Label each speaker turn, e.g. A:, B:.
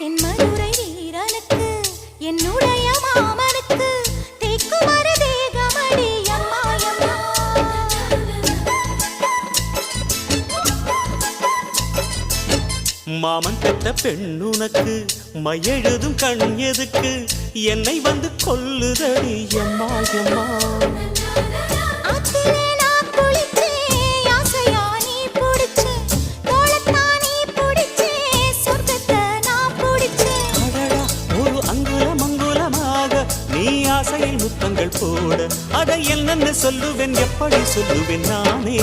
A: தென்மதுரை வீரனுக்கு என்னுடைய மாமனுக்கு தேக்குமர தேகமடி அம்மாயம்மா.
B: மாமன் பெற்ற பெண்ணுனக்கு மையெழுதும் கண் எதுக்கு என்னை வந்து கொல்லுதடி எம்மாயம்மா. ஆசையில் முத்தங்கள் போட அதை என்னென்ன சொல்லுவேன் எப்படி சொல்லுவேன் நானே.